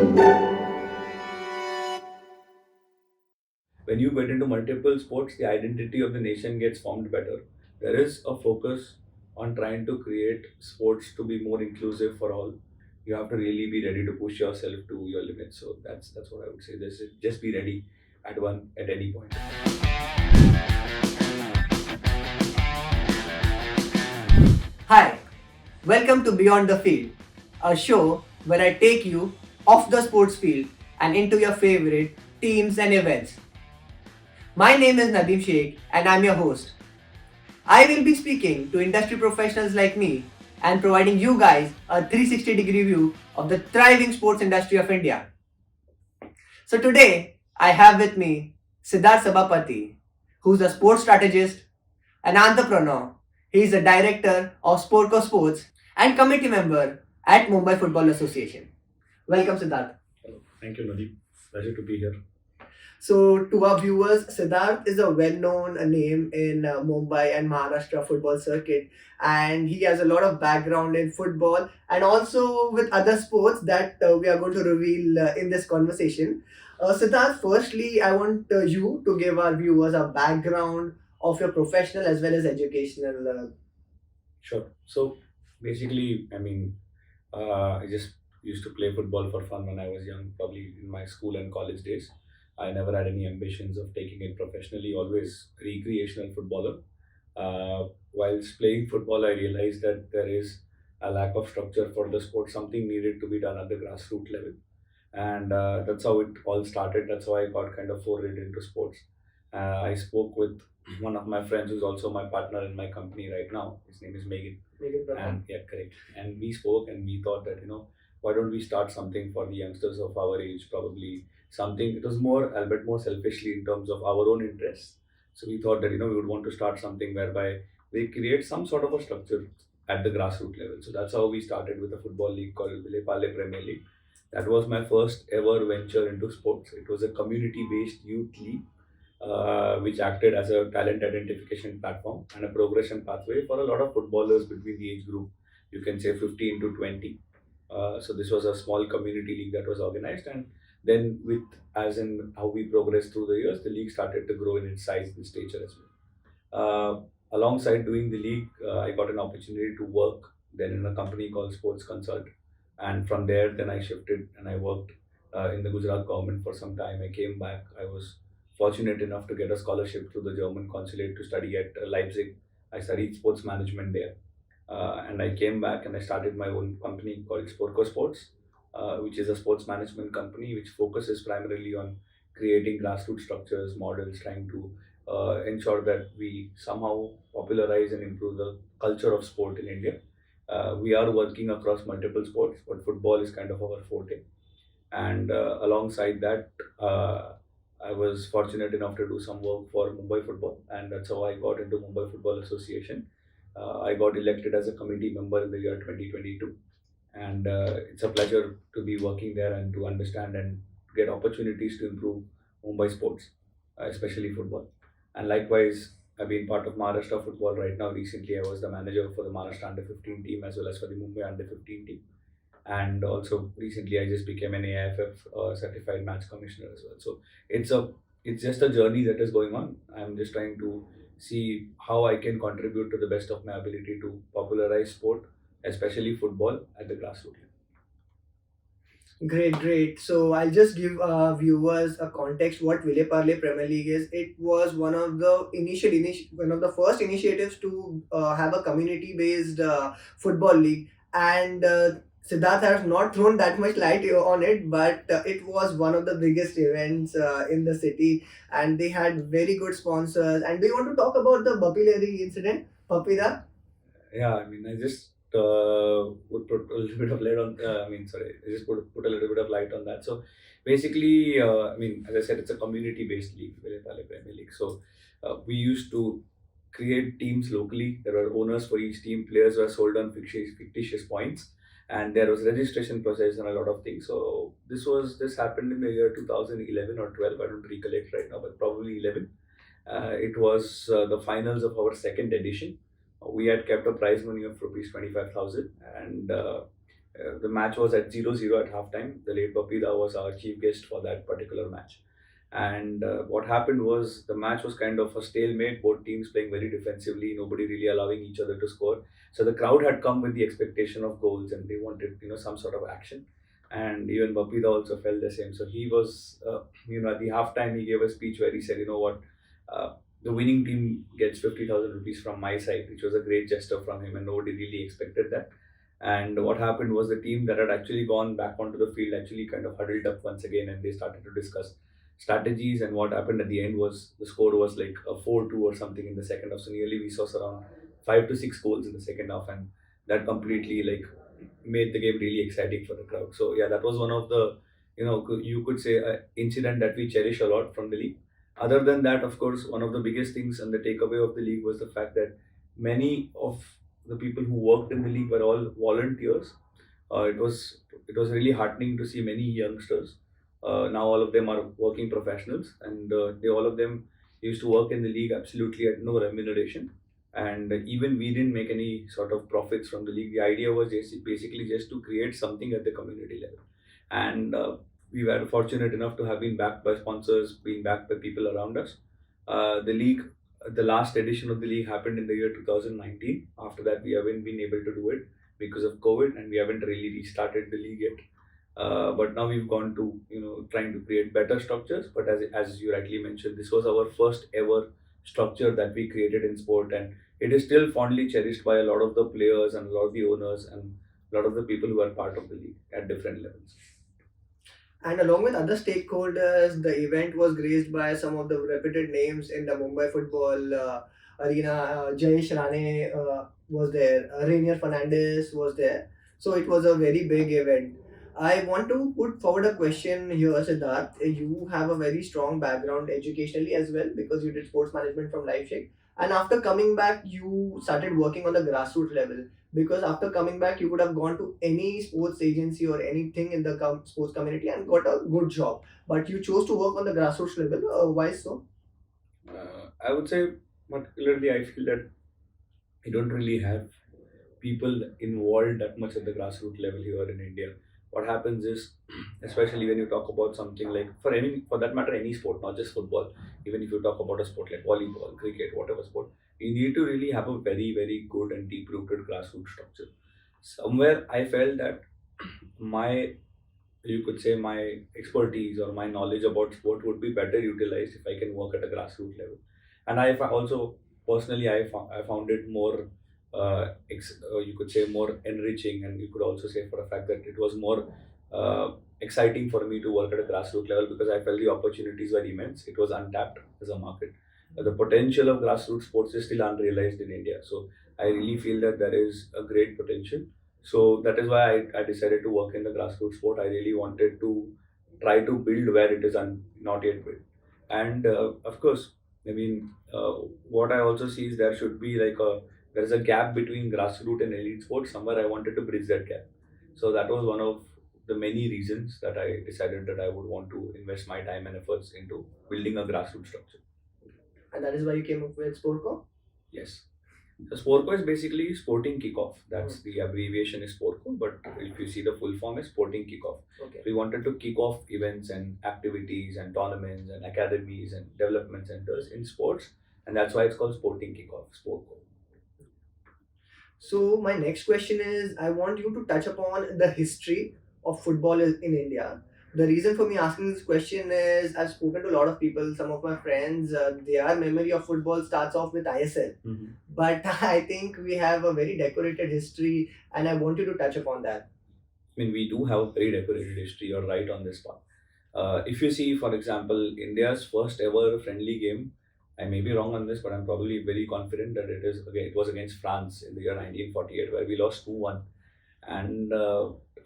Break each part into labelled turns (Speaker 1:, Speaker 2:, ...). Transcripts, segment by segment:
Speaker 1: When you get into multiple sports, the identity of the nation gets formed better. There is a focus on trying to create sports to be more inclusive for all. You have to really be ready to push yourself to your limits. So that's what I would say. This is just be ready at any point.
Speaker 2: Hi, welcome to Beyond the Field, a show where I take you off the sports field and into your favorite teams and events. My name is Nadeem Sheikh and I'm your host. I will be speaking to industry professionals like me and providing you guys a 360-degree view of the thriving sports industry of India. So today, I have with me Siddarth Sabapathy, who's a sports strategist, an entrepreneur. He is a director of Sporko Sports and committee member at Mumbai Football Association. Welcome, Siddarth.
Speaker 1: Thank you, Nadeem. Pleasure to be here.
Speaker 2: So, to our viewers, Siddarth is a well-known name in Mumbai and Maharashtra football circuit, and he has a lot of background in football and also with other sports that we are going to reveal in this conversation. Siddarth, firstly, I want you to give our viewers a background of your professional as well as educational.
Speaker 1: Sure. So basically, I just used to play football for fun when I was young, probably in my school and college days. I never had any ambitions of taking it professionally, always recreational footballer. Whilst playing football, I realized that there is a lack of structure for the sport, something needed to be done at the grassroots level. And that's how it all started. That's how I got kind of forayed into sports. I spoke with one of my friends who's also my partner in my company right now. His name is Megan. And yeah, correct. And we spoke and we thought that, why don't we start something for the youngsters of our age? Probably something, it was more, a bit more selfishly in terms of our own interests. So we thought that, we would want to start something whereby we create some sort of a structure at the grassroots level. So that's how we started with a football league called Vile Parle Premier League. That was my first ever venture into sports. It was a community based youth league which acted as a talent identification platform and a progression pathway for a lot of footballers between the age group, you can say 15 to 20. So this was a small community league that was organized, and then with as in how we progressed through the years, the league started to grow in its size and stature as well. Alongside doing the league, I got an opportunity to work then in a company called Sports Consult, and from there, then I shifted and I worked in the Gujarat government for some time. I came back. I was fortunate enough to get a scholarship through the German consulate to study at Leipzig. I studied sports management there, and I came back and I started my own company called Sporko Sports, which is a sports management company which focuses primarily on creating grassroots structures, models, trying to ensure that we somehow popularize and improve the culture of sport in India. We are working across multiple sports, but football is kind of our forte. And alongside that, I was fortunate enough to do some work for Mumbai Football, and that's how I got into Mumbai Football Association. I got elected as a committee member in the year 2022, and it's a pleasure to be working there and to understand and get opportunities to improve Mumbai sports, especially football. And likewise, I've been part of Maharashtra football right now. Recently, I was the manager for the Maharashtra under 15 team as well as for the Mumbai under 15 team. And also recently, I just became an AIFF certified match commissioner as well. So it's a it's just a journey that is going on. I'm just trying to see how I can contribute to the best of my ability to popularize sport, especially football, at the grassroots level.
Speaker 2: Great, great. So I'll just give viewers a context what Vile Parle Premier League is. It was one of the one of the first initiatives to have a community-based football league, and Siddharth has not thrown that much light on it, but it was one of the biggest events in the city, and they had very good sponsors. And do you want to talk about the Bappi Lahiri incident, Papida?
Speaker 1: Yeah, I just would put a little bit of light on. Sorry, I just put a little bit of light on that. So basically, as I said, it's a community-based league, Vile Parle Premier League. So we used to create teams locally. There were owners for each team. Players were sold on fictitious points, and there was registration process and a lot of things. So this happened in the year 2011 or 12. I don't recollect right now, but probably 11. It was the finals of our second edition. We had kept a prize money of rupees 25,000, and The match was at 0-0 at halftime. The late Bappi Lahiri was our chief guest for that particular match. And what happened was the match was kind of a stalemate, both teams playing very defensively, nobody really allowing each other to score. So the crowd had come with the expectation of goals and they wanted, some sort of action. And even Bappi Lahiri also felt the same. So he was, at the halftime, he gave a speech where he said, uh, the winning team gets 50,000 rupees from my side, which was a great gesture from him, and nobody really expected that. And what happened was the team that had actually gone back onto the field actually kind of huddled up once again and they started to discuss strategies. And what happened at the end was the score was like a 4-2 or something in the second half. So nearly we saw around 5 to 6 goals in the second half, and that completely like made the game really exciting for the crowd. So yeah, that was one of the you could say incident that we cherish a lot from the league. Other than that, of course, one of the biggest things and the takeaway of the league was the fact that many of the people who worked in the league were all volunteers. It was really heartening to see many youngsters. Now all of them are working professionals, and they all of them used to work in the league absolutely at no remuneration. And even we didn't make any sort of profits from the league. The idea was basically just to create something at the community level, and we were fortunate enough to have been backed by sponsors, being backed by people around us. The league, the last edition of the league happened in the year 2019. After that, we haven't been able to do it because of COVID, and we haven't really restarted the league yet. But now we've gone to trying to create better structures. But as you rightly mentioned, this was our first ever structure that we created in sport, and it is still fondly cherished by a lot of the players and a lot of the owners and a lot of the people who are part of the league at different levels.
Speaker 2: And along with other stakeholders, the event was graced by some of the reputed names in the Mumbai football arena. Jayesh Rane was there, Rainier Fernandez was there. So it was a very big event. I want to put forward a question here, Siddharth. You have a very strong background educationally as well because you did sports management from Leipzig. And after coming back, you started working on the grassroots level because after coming back you could have gone to any sports agency or anything in the sports community and got a good job, but you chose to work on the grassroots level. Why so?
Speaker 1: I would say, particularly, I feel that we don't really have people involved that much at the grassroots level here in India. What happens is, especially when you talk about something like, for that matter, any sport, not just football, even if you talk about a sport like volleyball, cricket, whatever sport, you need to really have a very, very good and deep rooted grassroots structure. Somewhere I felt that my you could say my expertise or my knowledge about sport would be better utilized if I can work at a grassroots level. And also personally I found it more you could say more enriching, and you could also say for a fact that it was more exciting for me to work at a grassroots level because I felt the opportunities were immense. It was untapped as a market. The potential of grassroots sports is still unrealized in India. So I really feel that there is a great potential. So that is why I decided to work in the grassroots sport. I really wanted to try to build where it is not yet built. And of course, I mean, what I also see is there is a gap between grassroots and elite sports. Somewhere I wanted to bridge that gap. So that was one of the many reasons that I decided that I would want to invest my time and efforts into building a grassroots structure.
Speaker 2: And that is why you came up with Sporko?
Speaker 1: Yes. So Sporko is basically sporting kickoff. That's the abbreviation is Sporko, but if you see the full form is sporting kickoff.
Speaker 2: Okay.
Speaker 1: We wanted to kick off events and activities and tournaments and academies and development centers in sports, and that's why it's called sporting kickoff, Sporko.
Speaker 2: So my next question is, I want you to touch upon the history of football in India. The reason for me asking this question is I've spoken to a lot of people, some of my friends, their memory of football starts off with ISL.
Speaker 1: Mhm.
Speaker 2: But I think we have a very decorated history and I want you to touch upon that.
Speaker 1: I mean, we do have a very decorated history. You're right on this part. If you see, for example, India's first ever friendly game, I may be wrong on this, but I'm probably very confident that it was against France in the year 1948, where we lost 2-1. And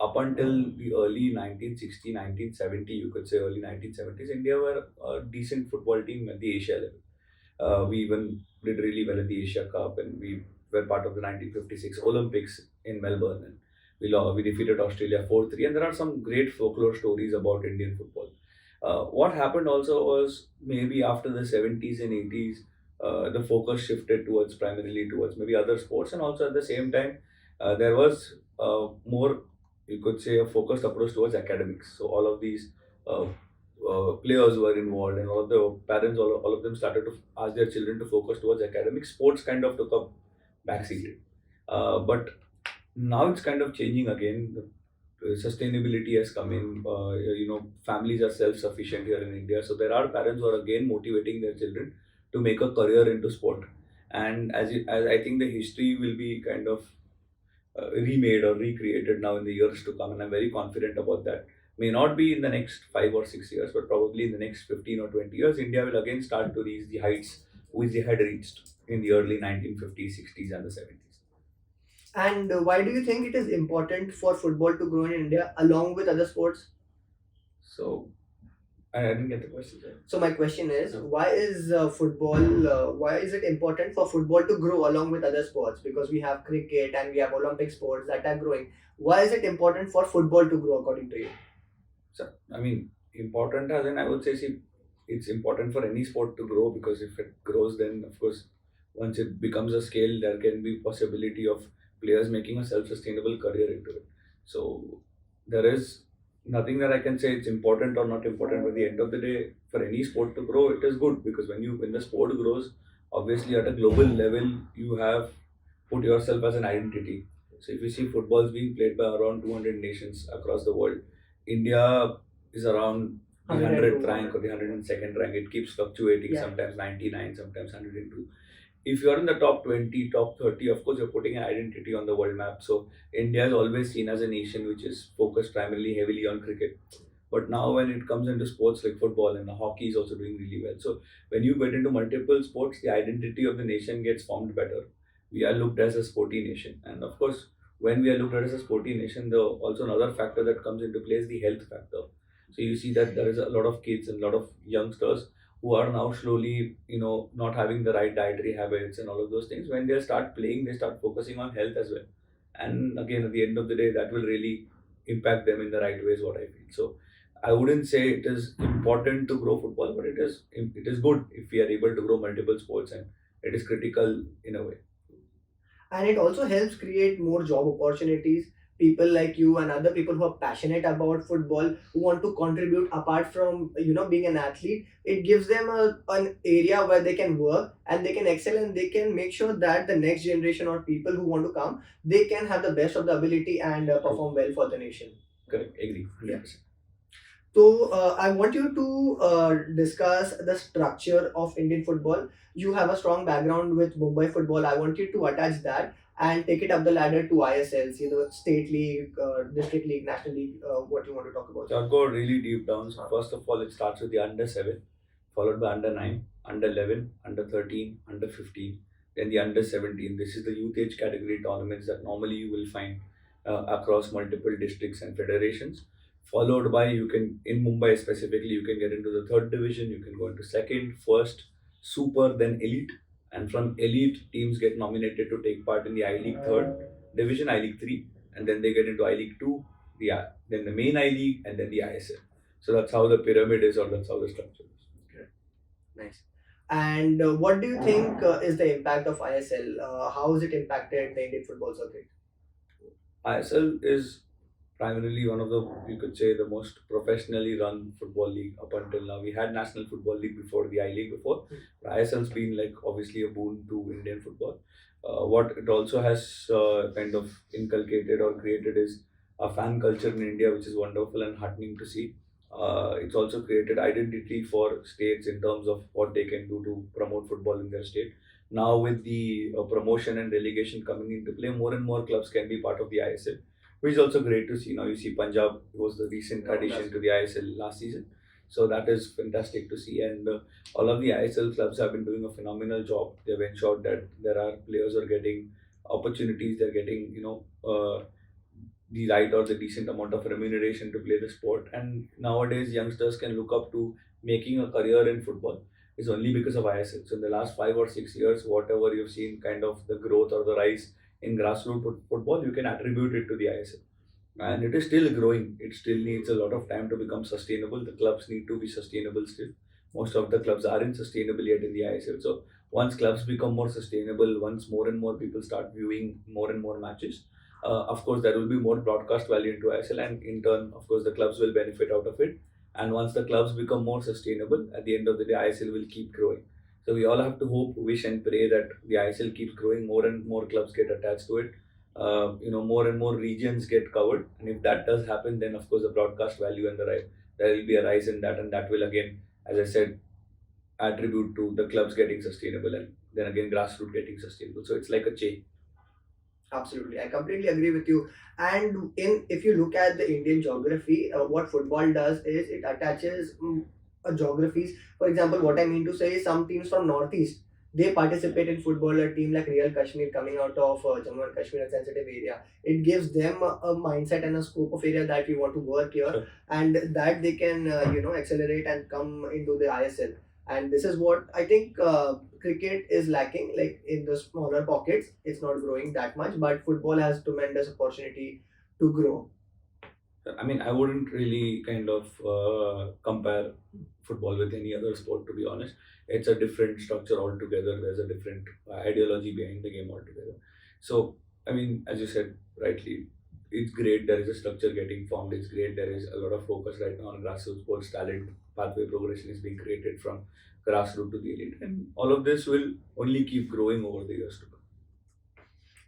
Speaker 1: up until the early 1960, 1970, you could say early 1970s, India were a decent football team at the Asia level. We even did really well at the Asia Cup, and we were part of the 1956 Olympics in Melbourne. And we defeated Australia 4-3. And there are some great folklore stories about Indian football. What happened also was maybe after the 70s and 80s, the focus shifted primarily towards maybe other sports, and also at the same time, there was more you could say, a focused approach towards academics. So all of these uh, players were involved, and all of the parents, all of them started to ask their children to focus towards academics. Sports kind of took up backseat. But now it's kind of changing again. Sustainability has come in. Families are self-sufficient here in India, so there are parents who are again motivating their children to make a career into sport. And as I think the history will be kind of remade or recreated now in the years to come, and I'm very confident about that. May not be in the next 5 or 6 years, but probably in the next 15 or 20 years, India will again start to reach the heights which they had reached in the early 1950s, 60s, and the 70s.
Speaker 2: And why do you think it is important for football to grow in India along with other sports?
Speaker 1: So I didn't get the question. Sir.
Speaker 2: So my question is, why is football? Why is it important for football to grow along with other sports? Because we have cricket and we have Olympic sports that are growing. Why is it important for football to grow, according to you?
Speaker 1: So, I mean, important as in I would say, see, it's important for any sport to grow, because if it grows, then of course, once it becomes a scale, there can be possibility of players making a self-sustainable career into it. So there is nothing that I can say it's important or not important. But at the end of the day, for any sport to grow, it is good, because when the sport grows, obviously at a global level, you have put yourself as an identity. So if you see football is being played by around 200 nations across the world, India is around the 100th rank or the 102nd rank. It keeps fluctuating, sometimes 99, sometimes 102. If you're in the top 20, top 30, of course, you're putting an identity on the world map. So India is always seen as a nation which is focused primarily heavily on cricket. But now when it comes into sports like football, and the hockey is also doing really well. So when you get into multiple sports, the identity of the nation gets formed better. We are looked as a sporty nation. And of course, when we are looked at as a sporty nation, the also another factor that comes into play is the health factor. So you see that there is a lot of kids and a lot of youngsters who are now slowly, not having the right dietary habits and all of those things. When they start playing, they start focusing on health as well. And again, at the end of the day, that will really impact them in the right ways, what I feel. So I wouldn't say it is important to grow football, but it is good if we are able to grow multiple sports, and it is critical in a way. And it also helps create more job opportunities. People like you and other people who are passionate about football, who want to contribute apart from being an athlete, it gives them an area where they can work and they can excel, and they can make sure that the next generation or people who want to come, they can have the best of the ability and perform well for the nation. Correct, agree, 100%. So I want you to discuss the structure of Indian football. You have a strong background with Mumbai football. I want you to attach that and take it up the ladder to ISLs, state league, district league, national league. What you want to talk about? So I'll go really deep down. So first of all, it starts with the under 7, followed by under 9, under 11, under 13, under 15, then the under 17. This is the youth age category tournaments that normally you will find across multiple districts and federations. Followed by, you can, in Mumbai specifically, you can get into the third division, you can go into second, first, super, then elite. And from elite, teams get nominated to take part in the I League third division, I League 3, and then they get into I League 2, then the main I League, and then the ISL. So that's how the pyramid is, or that's how the structure is. Okay. Nice. And what do you think is the impact of ISL? How has it impacted the Indian football circuit? ISL is primarily one of the, you could say, the most professionally run football league up until now. We had National Football League before, the I League before. ISL's been like obviously a boon to Indian football. What it also has kind of inculcated or created is a fan culture in India, which is wonderful and heartening to see. It's also created identity for states in terms of what they can do to promote football in their state. Now with the promotion and relegation coming into play, more and more clubs can be part of the ISL, which is also great to see. Now you see Punjab was the recent addition to the ISL last season. So that is fantastic to see. And all of the ISL clubs have been doing a phenomenal job. They've ensured that there are players who are getting opportunities, they're getting, the right or the decent amount of remuneration to play the sport. And nowadays, youngsters can look up to making a career in football is only because of ISL. So in the last 5 or 6 years, whatever you've seen kind of the growth or the rise in grassroots football, you can attribute it to the ISL. And it is still growing. It still needs a lot of time to become sustainable. The clubs need to be sustainable still. Most of the clubs aren't sustainable yet in the ISL. So once clubs become more sustainable, once more and more people start viewing more and more matches, Of course, there will be more broadcast value into ISL, and in turn, of course, the clubs will benefit out of it. And once the clubs become more sustainable, at the end of the day, ISL will keep growing. So we all have to hope, wish, and pray that the ISL keeps growing. More and more clubs get attached to it. More and more regions get covered. And if that does happen, then of course the broadcast value and there will be a rise in that, and that will again, as I said, attribute to the clubs getting sustainable, and then again grassroots getting sustainable. So it's like a chain.
Speaker 2: Absolutely, I completely agree with you. And in if you look at the Indian geography, what football does is it attaches geographies. For example, what I mean to say is some teams from Northeast they participate in football. A team like Real Kashmir coming out of Jammu and Kashmir, a sensitive area, it gives them a mindset and a scope of area that we want to work here,
Speaker 1: Sure.
Speaker 2: and that they can accelerate and come into the ISL. And this is what I think cricket is lacking, like in the smaller pockets it's not growing that much, but football has tremendous opportunity to grow.
Speaker 1: I mean, I wouldn't really kind of compare football with any other sport, to be honest. It's a different structure altogether. There's a different ideology behind the game altogether. So, I mean, as you said rightly, it's great. There is a structure getting formed. It's great. There is a lot of focus right now on grassroots sports talent. Pathway progression is being created from grassroots to the elite. And all of this will only keep growing over the years to come.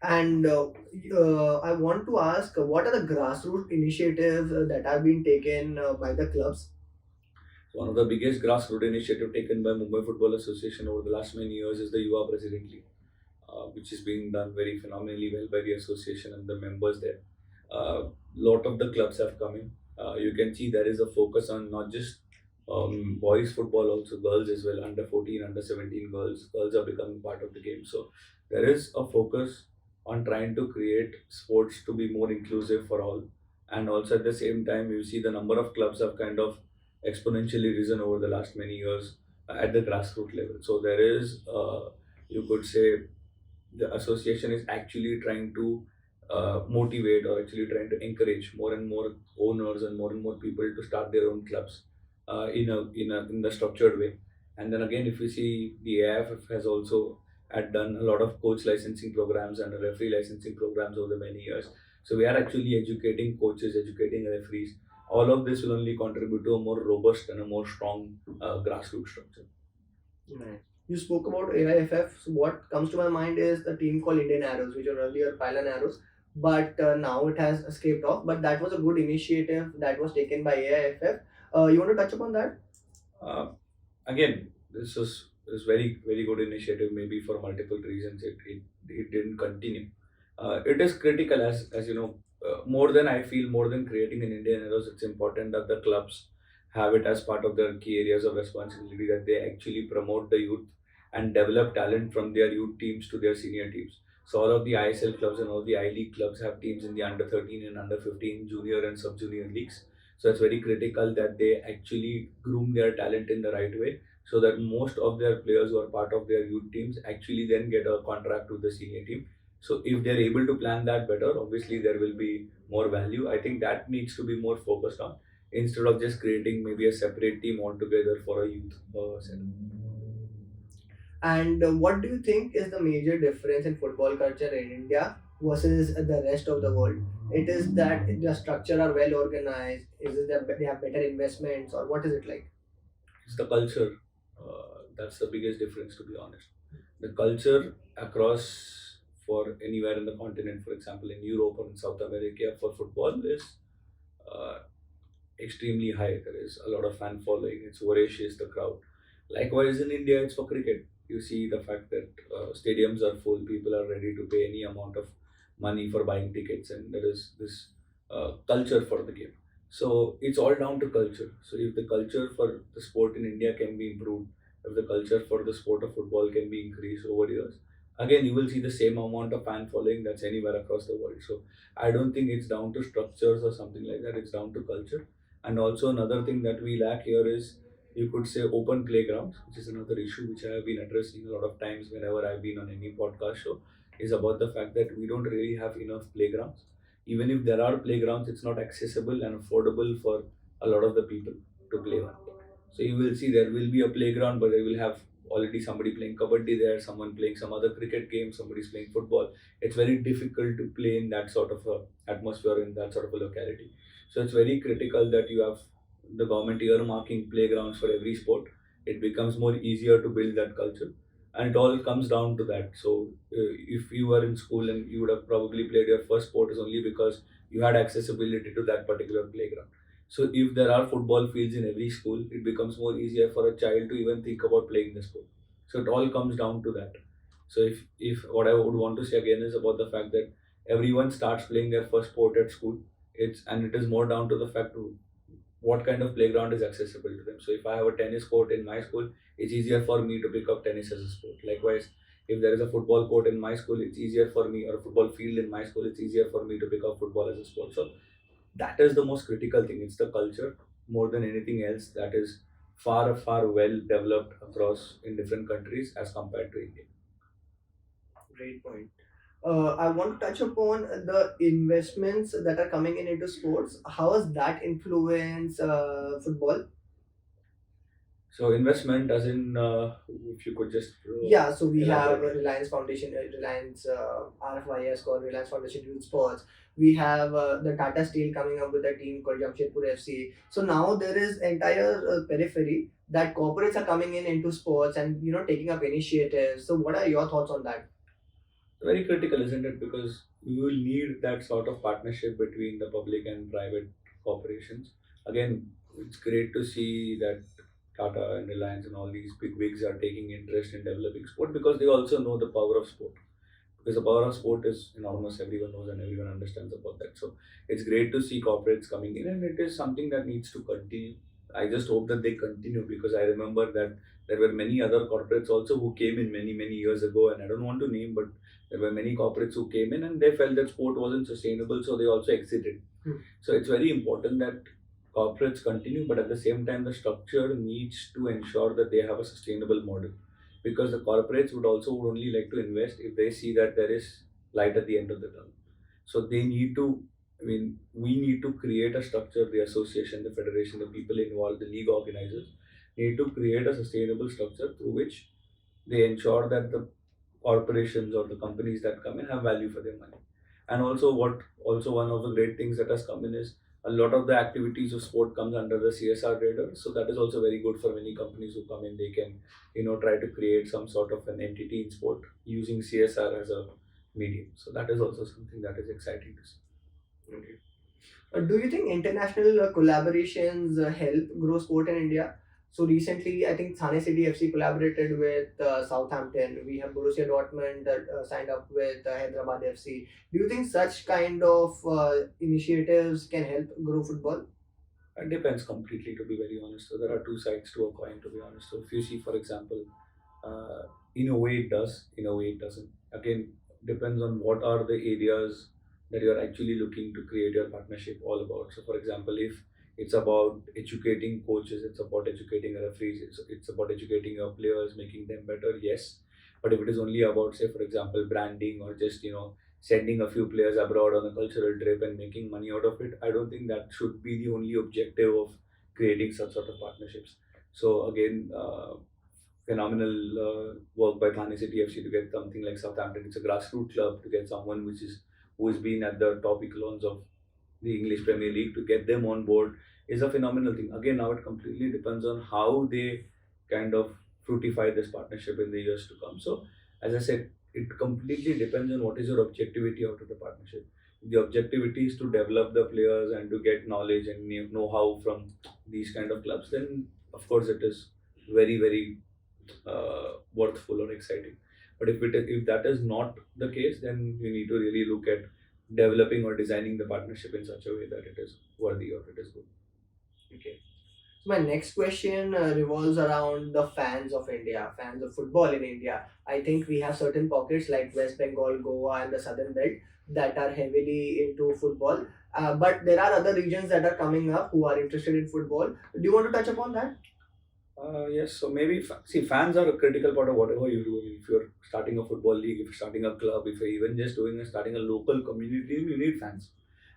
Speaker 2: And I want to ask, what are the grassroots initiatives that have been taken by the clubs?
Speaker 1: So one of the biggest grassroots initiative taken by Mumbai Football Association over the last many years is the Yuva President League, which is being done very phenomenally well by the association and the members there. Lot of the clubs have come in. You can see there is a focus on not just boys football, also girls as well. Under 14, under 17 girls are becoming part of the game. So there is a focus on trying to create sports to be more inclusive for all. And also at the same time, you see the number of clubs have kind of exponentially risen over the last many years at the grassroots level. So there is, you could say, the association is actually trying to motivate, or actually trying to encourage more and more owners and more people to start their own clubs in the structured way. And then again, if you see, the AIFF has also had done a lot of coach licensing programs and referee licensing programs over the many years. So we are actually educating coaches, educating referees. All of this will only contribute to a more robust and a more strong grassroots structure.
Speaker 2: Right. You spoke about AIFF. So what comes to my mind is the team called Indian Arrows, which were earlier Pylon Arrows, but now it has escaped off. But that was a good initiative that was taken by AIFF. You want to touch upon that?
Speaker 1: Uh, Again, this is very good initiative. Maybe for multiple reasons, it didn't continue. It is critical, as you know, more than I feel, more than creating an Indian heroes. It's important that the clubs have it as part of their key areas of responsibility, that they actually promote the youth and develop talent from their youth teams to their senior teams. So all of the ISL clubs and all the I League clubs have teams in the under 13 and under 15 junior and sub junior leagues. So it's very critical that they actually groom their talent in the right way, so that most of their players who are part of their youth teams actually then get a contract with the senior team. So if they're able to plan that better, obviously there will be more value. I think that needs to be more focused on, instead of just creating maybe a separate team altogether for a youth setup.
Speaker 2: And what do you think is the major difference in football culture in India versus the rest of the world? It is that the structure are well organized. Is it that they have better investments, or what is it like?
Speaker 1: It's the culture. That's the biggest difference, to be honest. The culture across, for anywhere in the continent, for example, in Europe or in South America, for football is uh, extremely high. There is a lot of fan following. It's voracious, the crowd. Likewise, in India, it's for cricket. You see the fact that stadiums are full. People are ready to pay any amount of money for buying tickets, and there is this culture for the game. So it's all down to culture. So if the culture for the sport in India can be improved, if the culture for the sport of football can be increased over years, again you will see the same amount of fan following that's anywhere across the world. So I don't think it's down to structures or something like that. It's down to culture. And also another thing that we lack here is, you could say, open playgrounds, which is another issue which I have been addressing a lot of times whenever I've been on any podcast show, is about the fact that we don't really have enough playgrounds. Even if there are playgrounds, it's not accessible and affordable for a lot of the people to play on. So you will see there will be a playground, but they will have already somebody playing kabaddi there, someone playing some other cricket game, somebody's playing football. It's very difficult to play in that sort of a atmosphere in that sort of a locality. So it's very critical that you have the government earmarking playgrounds for every sport. It becomes more easier to build that culture, and it all comes down to that. So if you were in school and you would have probably played your first sport is only because you had accessibility to that particular playground. So if there are football fields in every school, it becomes more easier for a child to even think about playing the sport. So it all comes down to that. So if what I would want to say again is about the fact that everyone starts playing their first sport at school. It is more down to the fact to what kind of playground is accessible to them. So if I have a tennis court in my school, it's easier for me to pick up tennis as a sport. Likewise, if there is a football court in my school, it's easier for me, or a football field in my school, it's easier for me to pick up football as a sport. So that is the most critical thing. It's the culture more than anything else that is far well developed across in different countries as compared to India.
Speaker 2: Great point. I want to touch upon the investments that are coming in into sports. How has that influenced football?
Speaker 1: So investment, as in, if you could just
Speaker 2: Yeah, so we have
Speaker 1: elaborate.
Speaker 2: Reliance Foundation, Reliance RFYS called Reliance Foundation Youth Sports. We have the Tata Steel coming up with a team called Jamshedpur FC. So now there is entire periphery that corporates are coming in into sports and taking up initiatives. So what are your thoughts on that?
Speaker 1: Very critical, isn't it? Because you will need that sort of partnership between the public and private corporations. Again, it's great to see that Tata and Reliance and all these big wigs are taking interest in developing sport because they also know the power of sport. Because the power of sport is enormous, everyone knows and everyone understands about that. So it's great to see corporates coming in, and it is something that needs to continue. I just hope that they continue because I remember that there were many other corporates also who came in many years ago, and I don't want to name, but there were many corporates who came in and they felt that sport wasn't sustainable, so they also exited. So it's very important that corporates continue, but at the same time, the structure needs to ensure that they have a sustainable model, because the corporates would only like to invest if they see that there is light at the end of the tunnel. So they need to, I mean, we need to create a structure, the association, the federation, the people involved, the league organizers need to create a sustainable structure through which they ensure that the corporations or the companies that come in have value for their money. And also one of the great things that has come in is a lot of the activities of sport comes under the CSR radar. So that is also very good for many companies who come in. They can, try to create some sort of an entity in sport using CSR as a medium. So that is also something that is exciting to see.
Speaker 2: Okay. Do you think international collaborations help grow sport in India? So recently, I think Thane City FC collaborated with Southampton. We have Borussia Dortmund that signed up with Hyderabad FC. Do you think such kind of initiatives can help grow football?
Speaker 1: It depends completely, to be very honest. So there are two sides to a coin, to be honest. So if you see, for example, uh, in a way it does, in a way it doesn't. Again, depends on what are the areas that you are actually looking to create your partnership all about. So, for example, if it's about educating coaches, it's about educating referees, it's about educating your players, making them better, yes. But if it is only about, say, for example, branding or just, sending a few players abroad on a cultural trip and making money out of it, I don't think that should be the only objective of creating such sort of partnerships. So again, phenomenal work by Thane City FC to get something like Southampton. It's a grassroots club to get someone who has been at the top echelons of the English Premier League, to get them on board is a phenomenal thing. Again, now it completely depends on how they kind of fruitify this partnership in the years to come. So, as I said, it completely depends on what is your objectivity out of the partnership. If the objectivity is to develop the players and to get knowledge and know-how from these kind of clubs, then of course it is very worthful or exciting. But if that is not the case, then you need to really look at developing or designing the partnership in such a way that it is worthy or it is good.
Speaker 2: Okay. So my next question revolves around the fans of India, fans of football in India. I think we have certain pockets like West Bengal, Goa, and the Southern Belt that are heavily into football. But there are other regions that are coming up who are interested in football. Do you want to touch upon that?
Speaker 1: Yes, so maybe see, fans are a critical part of whatever you do. I mean, if you're starting a football league, if you're starting a club, if you're even just starting a local community team, you need fans,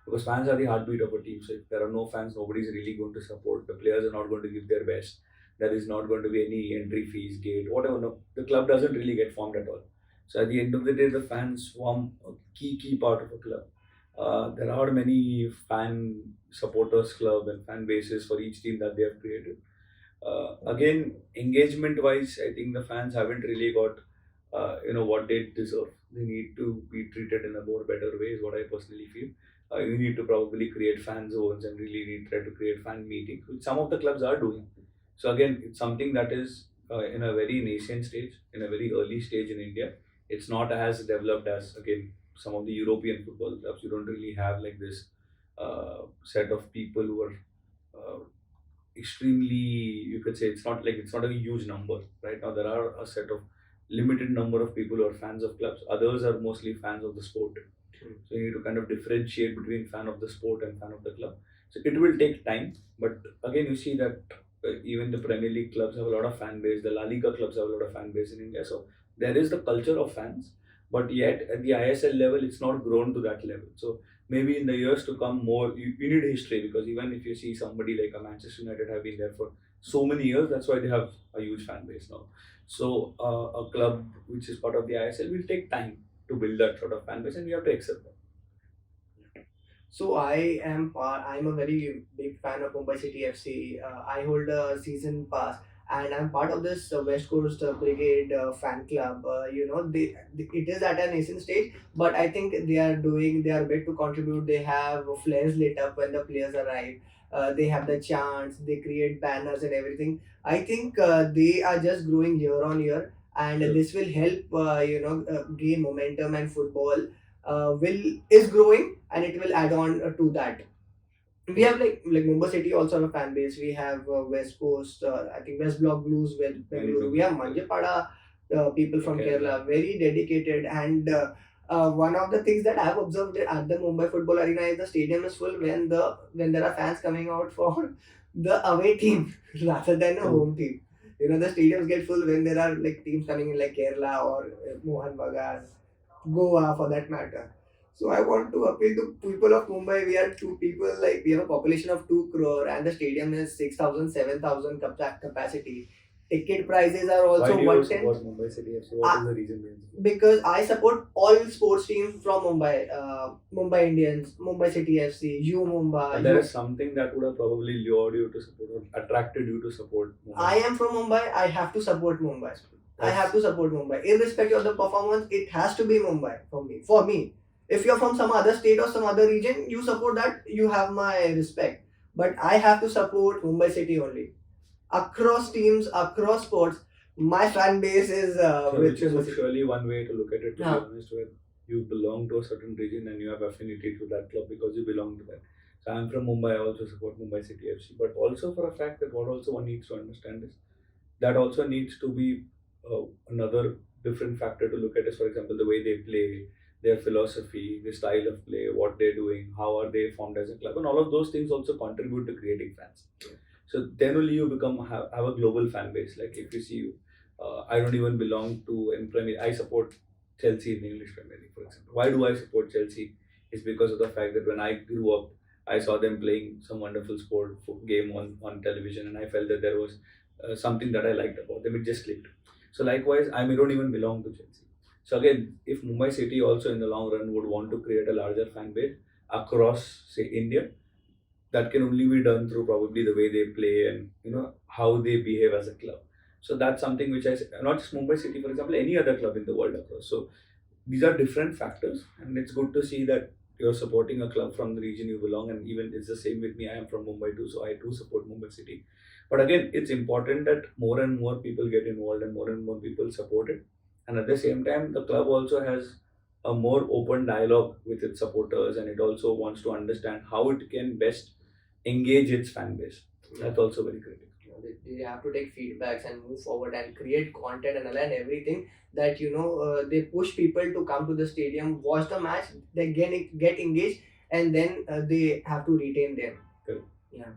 Speaker 1: because fans are the heartbeat of a team. So if there are no fans, nobody's really going to support. The players are not going to give their best. There is not going to be any entry fees, gate, whatever. No, the club doesn't really get formed at all. So at the end of the day, the fans form a key part of a club. There are many fan supporters club and fan bases for each team that they have created. Again, engagement wise, I think the fans haven't really got what they deserve. They need to be treated in a more better way is what I personally feel. You need to probably create fan zones and really need try to create fan meetings, which some of the clubs are doing. So again, it's something that is in a very nascent stage, in a very early stage in India. It's not as developed as again some of the European football clubs. You don't really have like this set of people who are extremely, you could say, it's not a huge number right now. There are a set of limited number of people who are fans of clubs. Others are mostly fans of the sport. So you need to kind of differentiate between fan of the sport and fan of the club. So it will take time, but again you see that even the Premier League clubs have a lot of fan base. The La Liga clubs have a lot of fan base in India. So there is the culture of fans, but yet at the ISL level, it's not grown to that level. So maybe in the years to come, more you need history, because even if you see somebody like a Manchester United have been there for so many years, that's why they have a huge fan base now. So a club which is part of the ISL will take time to build that sort of fan base, and we have to accept that.
Speaker 2: So I'm a very big fan of Mumbai City FC. I hold a season pass, and I'm part of this West Coast Brigade fan club. It is at a nascent stage, but I think they are big to contribute. They have flares lit up when the players arrive. They have the chants, they create banners and everything. I think they are just growing year on year, and
Speaker 1: Sure.
Speaker 2: this will help gain momentum, and football will is growing, and it will add on to that. We have like Mumbai City also have a fan base. We have West Coast, I think West Block Blues with Bengaluru. We have Manjapada people from
Speaker 1: Kerala.
Speaker 2: Kerala, very dedicated. And one of the things that I've observed at the Mumbai Football Arena is the stadium is full when there are fans coming out for the away team rather than a
Speaker 1: True.
Speaker 2: home team. The stadiums get full when there are like teams coming in like Kerala or Mohan Bagan, Goa for that matter. So I want to appeal to people of Mumbai. We are two people, like we have a population of 2 crore and the stadium is 6,000, 7,000 capacity. Ticket prices are
Speaker 1: Why
Speaker 2: also
Speaker 1: do you
Speaker 2: 110.
Speaker 1: support Mumbai City FC? What is the reason behind it?
Speaker 2: Because I support all sports teams from Mumbai. Mumbai Indians, Mumbai City FC, U Mumbai.
Speaker 1: And there is something that would have probably lured you to support or attracted you to support Mumbai.
Speaker 2: I am from Mumbai. I have to support Mumbai. I have to support Mumbai. Irrespective of the performance, it has to be Mumbai for me. For me. If you're from some other state or some other region, you support that, you have my respect. But I have to support Mumbai City only. Across teams, across sports, my fan base is
Speaker 1: So
Speaker 2: with
Speaker 1: which is
Speaker 2: Mumbai City.
Speaker 1: surely one way to look at it, to
Speaker 2: Yeah.
Speaker 1: be honest, where you belong to a certain region and you have affinity to that club because you belong to that. So I'm from Mumbai, I also support Mumbai City FC. But also for a fact that what also one needs to understand is that also needs to be another different factor to look at is, for example, the way they play, their philosophy, the style of play, what they're doing, how are they formed as a club, and all of those things also contribute to creating fans. So then only you have a global fan base. Like if you see, I don't even belong to in Premier. I support Chelsea in the English Premier League, for example. Why do I support Chelsea? It's because of the fact that when I grew up, I saw them playing some wonderful game on television, and I felt that there was something that I liked about them. It just clicked. So likewise, I don't even belong to Chelsea. So again, if Mumbai City also in the long run would want to create a larger fan base across, say, India, that can only be done through probably the way they play and how they behave as a club. So that's something which not just Mumbai City, for example, any other club in the world across. So these are different factors, and it's good to see that you're supporting a club from the region you belong. And even it's the same with me. I am from Mumbai too, so I too support Mumbai City. But again, it's important that more and more people get involved and more people support it. And at the same time, the club also has a more open dialogue with its supporters, and it also wants to understand how it can best engage its fan base. That's also very critical.
Speaker 2: They have to take feedbacks and move forward and create content and align everything that they push people to come to the stadium, watch the match, they get engaged, and then they have to retain them.
Speaker 1: Correct.
Speaker 2: Yeah.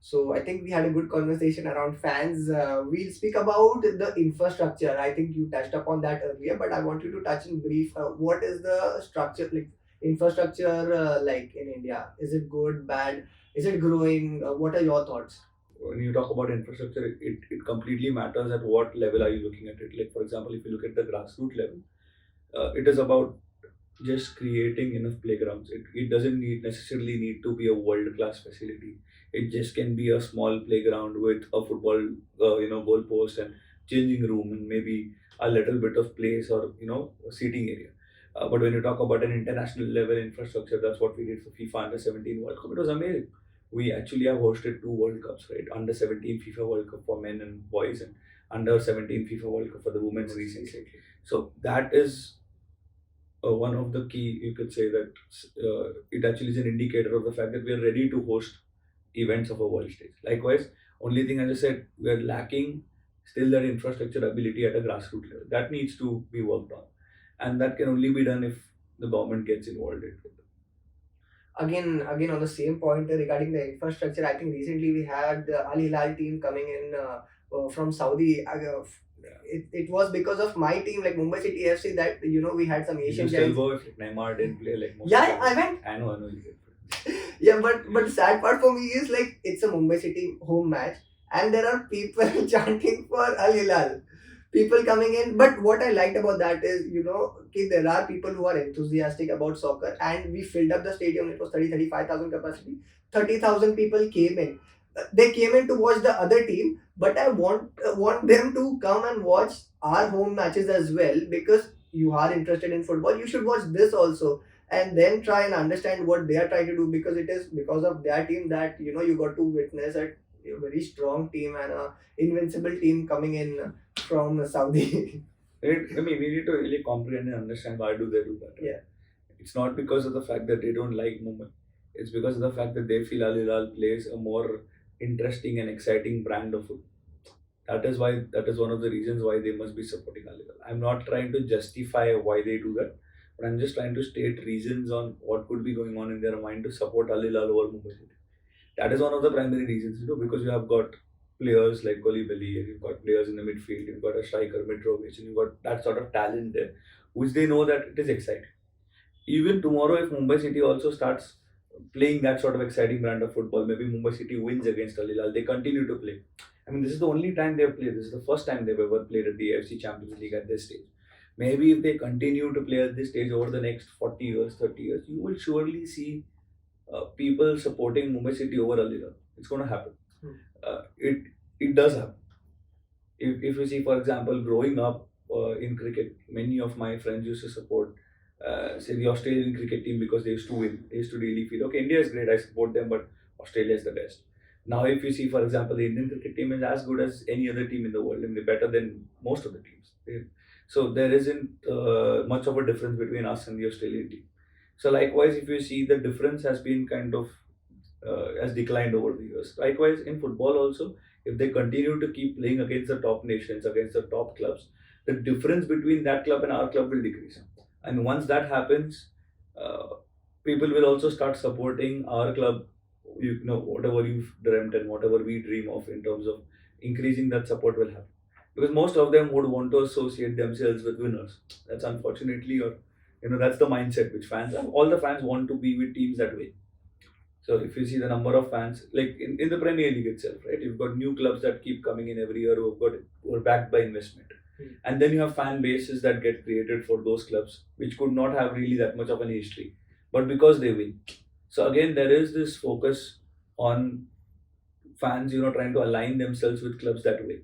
Speaker 2: So I think we had a good conversation around fans. We'll speak about the infrastructure. I think you touched upon that earlier, but I want you to touch in brief. What is the structure like infrastructure like in India? Is it good, bad? Is it growing? What are your thoughts?
Speaker 1: when you talk about infrastructure, it completely matters at what level are you looking at it. Like for example, if you look at the grassroots level, it is about just creating enough playgrounds. It doesn't necessarily need to be a world class facility. It just can be a small playground with a football, goal post and changing room and maybe a little bit of place or a seating area. But when you talk about an international level infrastructure, that's what we did for FIFA Under 17 World Cup. It was amazing. We actually have hosted two World Cups, right? Under 17 FIFA World Cup for men and boys, and under 17 FIFA World Cup for the women's recently. So that is one of the key, you could say that it actually is an indicator of the fact that we are ready to host events of a world stage. Likewise, only thing, as I said, we are lacking still that infrastructure ability at a grassroots level. That needs to be worked on, and that can only be done if the government gets involved in it.
Speaker 2: Again on the same point regarding the infrastructure, I think recently we had the Al Hilal team coming in from Saudi. It was because of my team, like Mumbai City FC, that we had some
Speaker 1: You
Speaker 2: Asian
Speaker 1: still
Speaker 2: giants.
Speaker 1: go if Neymar didn't play like most.
Speaker 2: Yeah,
Speaker 1: of
Speaker 2: I
Speaker 1: the
Speaker 2: went.
Speaker 1: I know you did.
Speaker 2: Yeah, but the sad part for me is like it's a Mumbai City home match, and there are people chanting for Al Hilal. People coming in, but what I liked about that is, okay, there are people who are enthusiastic about soccer, and we filled up the stadium. It was 35,000 capacity. 30,000 people came in. They came in to watch the other team, but I want them to come and watch our home matches as well, because you are interested in football. You should watch this also, and then try and understand what they are trying to do, because it is because of their team that you got to witness a very strong team and a invincible team coming in from Saudi.
Speaker 1: We need to really comprehend and understand why do they do that. Right?
Speaker 2: Yeah.
Speaker 1: It's not because of the fact that they don't like Mumbai. It's because of the fact that they feel Al Hilal plays a more interesting and exciting brand of football. That is one of the reasons why they must be supporting Al Hilal. I'm not trying to justify why they do that, but I'm just trying to state reasons on what could be going on in their mind to support Al Hilal over Mumbai City. That is one of the primary reasons, because you have got players like Kolibali, and you've got players in the midfield, you've got a striker, Mitrovic, and you've got that sort of talent there, which they know that it is exciting. Even tomorrow, if Mumbai City also starts playing that sort of exciting brand of football, maybe Mumbai City wins against Al Hilal, they continue to play. This is the only time they've played. This is the first time they've ever played at the AFC Champions League at this stage. Maybe if they continue to play at this stage over the next 40 years, 30 years, you will surely see people supporting Mumbai City over Al Hilal. It's going to happen. It does happen. If you see, for example, growing up in cricket, many of my friends used to support, say, the Australian cricket team because they used to win. They used to really feel, okay, India is great, I support them, but Australia is the best. Now, if you see, for example, the Indian cricket team is as good as any other team in the world, and they're better than most of the teams. So there isn't much of a difference between us and the Australian team. So likewise, if you see, the difference has been kind of has declined over the years. Likewise, in football also, if they continue to keep playing against the top nations, against the top clubs, the difference between that club and our club will decrease. And once that happens, people will also start supporting our club. Whatever you've dreamt and whatever we dream of in terms of increasing that support will happen. Because most of them would want to associate themselves with winners. That's unfortunately, or that's the mindset which fans have. All the fans want to be with teams that way. So if you see the number of fans, like in the Premier League itself, right? You've got new clubs that keep coming in every year who are backed by investment. And then you have fan bases that get created for those clubs, which could not have really that much of an history, but because they win. So again, there is this focus on fans, trying to align themselves with clubs that way.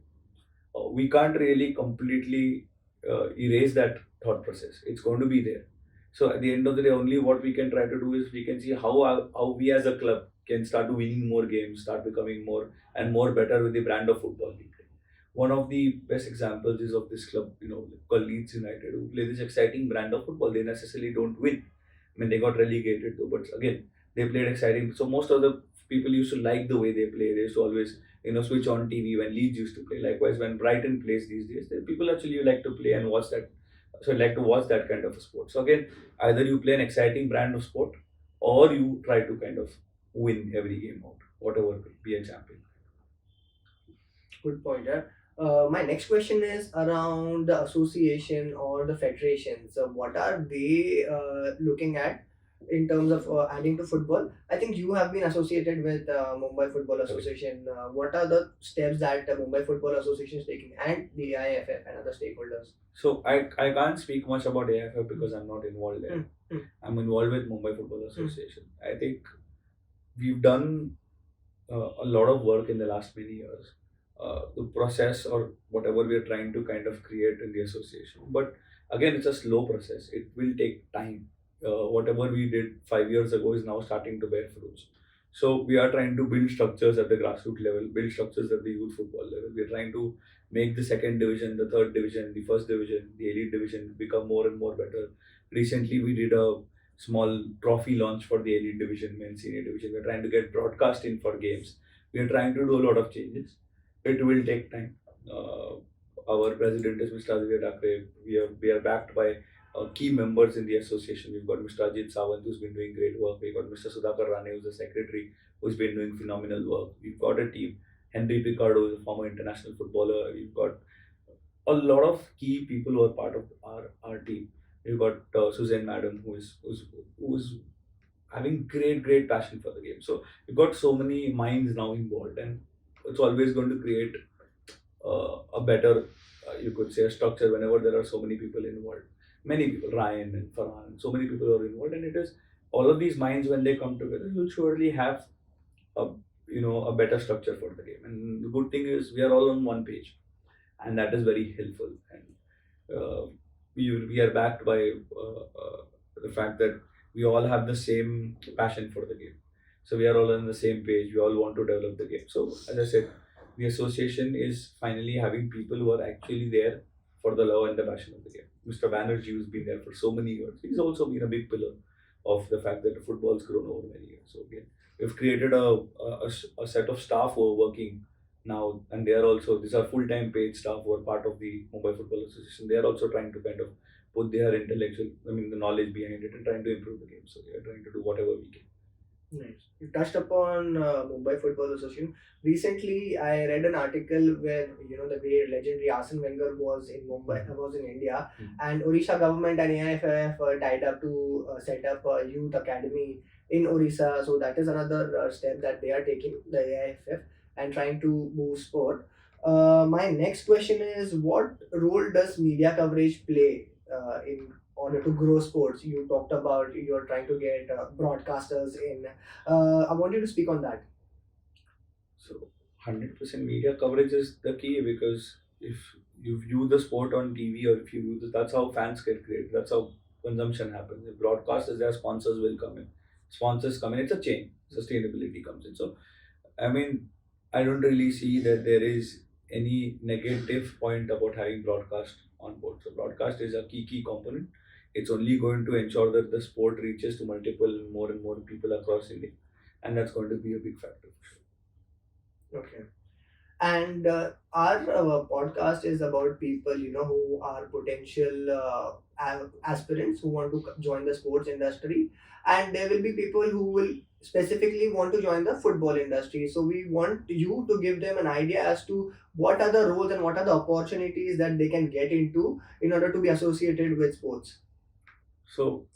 Speaker 1: We can't really completely erase that thought process. It's going to be there. So at the end of the day, only what we can try to do is we can see how we as a club can start winning more games, start becoming more and more better with the brand of football we play. One of the best examples is of this club, called Leeds United, who play this exciting brand of football. They necessarily don't win. They got relegated though, but again, they played exciting. So most of the people used to like the way they play. They used to always, switch on TV when Leeds used to play. Likewise, when Brighton plays these days, people actually like to play and watch that. So I like to watch that kind of a sport. So again, either you play an exciting brand of sport, or you try to kind of win every game out, whatever, be a champion.
Speaker 2: Good point. My next question is around the association or the federation. So, what are they looking at in terms of adding to football. I think you have been associated with Mumbai Football Association. What are the steps that Mumbai Football Association is taking and the AIFF and other stakeholders?
Speaker 1: So I can't speak much about AIFF because I'm not involved there. I'm involved with Mumbai Football Association. I think we've done a lot of work in the last many years. The process or whatever we are trying to kind of create in the association. But again, it's a slow process. It will take time. Whatever we did 5 years ago is now starting to bear fruits. So we are trying to build structures at the grassroots level, build structures at the youth football level. We are trying to make the second division, the third division, the first division, the elite division become more and more better. Recently, we did a small trophy launch for the elite division, men's senior division. We're trying to get broadcasting for games. We are trying to do a lot of changes. It will take time. Our president is Mr. Aditya Thackeray. We are backed by key members in the association. We've got Mr. Ajit Sawant, who's been doing great work. We've got Mr. Sudhakar Rane, who's the secretary, who's been doing phenomenal work. We've got a team. Henry Picardo is a former international footballer. We've got a lot of key people who are part of our team. We've got Suzanne Madam, who's having great passion for the game. So we've got so many minds now involved, and it's always going to create a better, you could say, a structure whenever there are so many people involved. Many people, Ryan and Farhan, so many people are involved, and it is all of these minds when they come together will surely have a a better structure for the game. And the good thing is we are all on one page, and that is very helpful. And we are backed by the fact that we all have the same passion for the game. So we are all on the same page. We all want to develop the game. So as I said, the association is finally having people who are actually there for the love and the passion of the game. Mr. Banerjee, who's been there for so many years, he's also been a big pillar of the fact that the football's grown over many years. So again, we've created a set of staff who are working now, and they are also, these are full-time paid staff who are part of the Mumbai Football Association. They are also trying to kind of put their the knowledge behind it and trying to improve the game. So they are trying to do whatever we can.
Speaker 2: Nice. You touched upon Mumbai Football Association. Recently, I read an article where the great legendary Arsene Wenger was in Mumbai, was in India, and Odisha government and AIFF tied up to set up a youth academy in Odisha. So that is another step that they are taking, the AIFF, and trying to boost sport. My next question is, what role does media coverage play in order to grow sports? You talked about you're trying to get broadcasters in. I want you to speak on that.
Speaker 1: So 100% media coverage is the key, because if you view the sport on TV, or if you view that's how fans get created. That's how consumption happens. If broadcast is there, sponsors will come in. Sponsors come in. It's a chain. Sustainability comes in. So I mean, I don't really see that there is any negative point about having broadcast on board. So broadcast is a key component. It's only going to ensure that the sport reaches to multiple more and more people across India, and that's going to be a big factor.
Speaker 2: Okay. And our podcast is about people, who are potential aspirants who want to join the sports industry, and there will be people who will specifically want to join the football industry. So we want you to give them an idea as to what are the roles and what are the opportunities that they can get into in order to be associated with sports. So,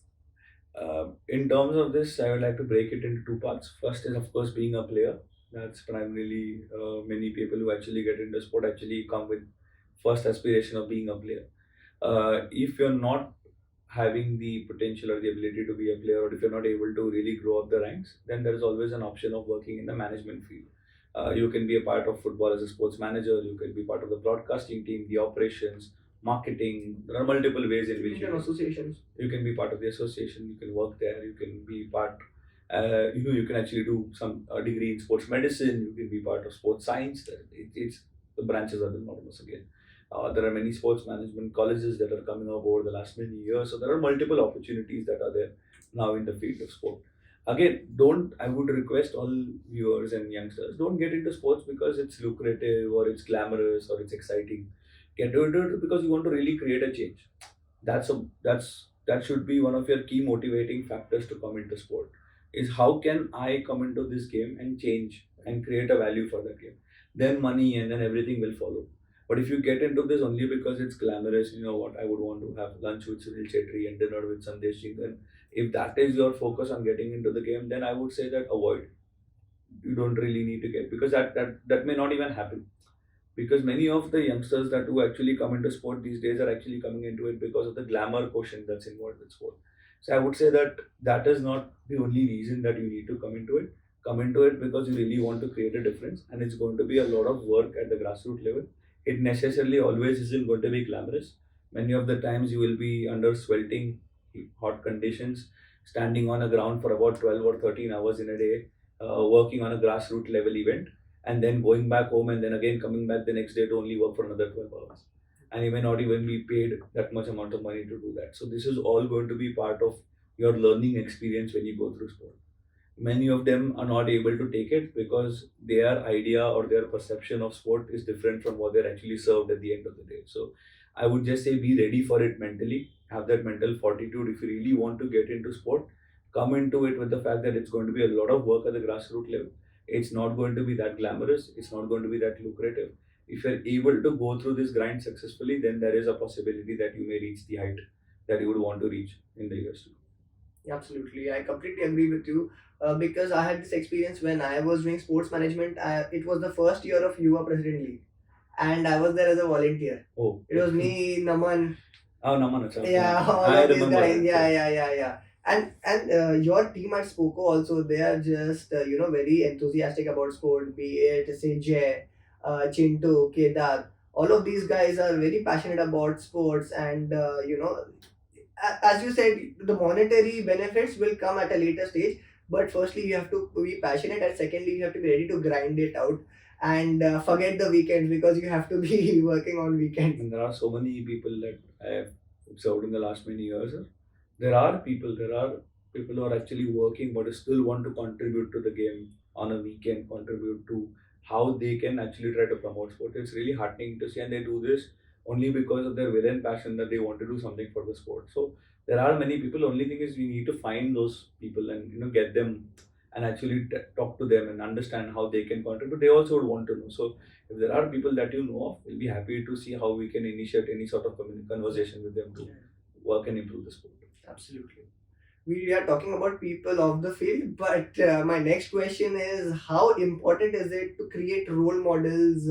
Speaker 2: in terms of this, I would like to break it into two parts. First is, of course, being a player. That's primarily many people who actually get into sport actually come with first aspiration of being a player. If you're not having the potential or the ability to be a player, or if you're not able to really grow up the ranks, then there is always an option of working in the management field. You can be a part of football as a sports manager. You can be part of the broadcasting team, the operations, marketing. There are multiple ways in which you can be part of the association. You can work there. You can be part. You can actually do some degree in sports medicine. You can be part of sports science. It's the branches are enormous again. There are many sports management colleges that are coming up over the last many years. So there are multiple opportunities that are there now in the field of sport. Again, I would request all viewers and youngsters, don't get into sports because it's lucrative or it's glamorous or it's exciting. Get into it because you want to really create a change. That should be one of your key motivating factors to come into sport. Is how can I come into this game and change and create a value for the game? Then money and then everything will follow. But if you get into this only because it's glamorous, I would want to have lunch with Sunil Chetri and dinner with Sandesh Singh, then
Speaker 1: If that is your focus on getting into the game, then I would say that avoid. You don't really need to get, because that may not even happen, because many of the youngsters that who actually come into sport these days are actually coming into it because of the glamour quotient that's involved with sport. So I would say that that is not the only reason that you need to come into it. Come into it because you really want to create a difference, and it's going to be a lot of work at the grassroots level. It necessarily always isn't going to be glamorous. Many of the times you will be under swelting, hot conditions, standing on a ground for about 12 or 13 hours in a day, working on a grassroots level event, and then going back home and then again coming back the next day to only work for another 12 hours. And you may not even be paid that much amount of money to do that. So this is all going to be part of your learning experience when you go through sport. Many of them are not able to take it because their idea or their perception of sport is different from what they're actually served at the end of the day. So I would just say be ready for it mentally, have that mental fortitude. If you really want to get into sport, come into it with the fact that it's going to be a lot of work at the grassroots level. It's not going to be that glamorous, it's not going to be that lucrative. If you're able to go through this grind successfully, then there is a possibility that you may reach the height that you would want to reach in the years to come.
Speaker 2: Absolutely, I completely agree with you because I had this experience when I was doing sports management. It was the first year of Yuva President League, and I was there as a volunteer.
Speaker 1: Oh,
Speaker 2: It was me, Naman,
Speaker 1: oh, Naman, acha.
Speaker 2: yeah, all
Speaker 1: I
Speaker 2: of these
Speaker 1: remember
Speaker 2: guys,
Speaker 1: that.
Speaker 2: yeah. And your team at Sporko also, they are just very enthusiastic about sport. Be it say Jay, Chintu, Kedar, all of these guys are very passionate about sports, and as you said, the monetary benefits will come at a later stage. But firstly, you have to be passionate, and secondly, you have to be ready to grind it out and forget the weekends because you have to be working on weekends.
Speaker 1: And there are so many people that I have observed in the last many years. There are people who are actually working but still want to contribute to the game on a weekend, contribute to how they can actually try to promote sport. It's really heartening to see, and they do this only because of their will and passion that they want to do something for the sport. So there are many people. Only thing is we need to find those people and get them and actually talk to them and understand how they can contribute. They also would want to know. So if there are people that you know of, we'll be happy to see how we can initiate any sort of conversation with them to work and improve the sport.
Speaker 2: Absolutely. We are talking about people off the field, but my next question is how important is it to create role models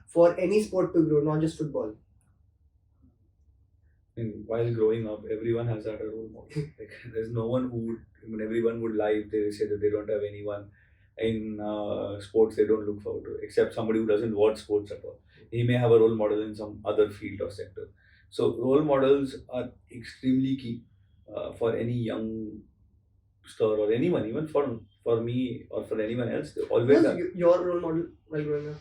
Speaker 2: for any sport to grow, not just football?
Speaker 1: And while growing up, everyone has had a role model. Like there's no one who would. I mean, everyone would lie if they say that they don't have anyone in sports they don't look forward to, except somebody who doesn't watch sports at all. He may have a role model in some other field or sector. So role models are extremely key for any young star or anyone, even for me or for anyone else. They always
Speaker 2: Who's
Speaker 1: are.
Speaker 2: your role model while growing up?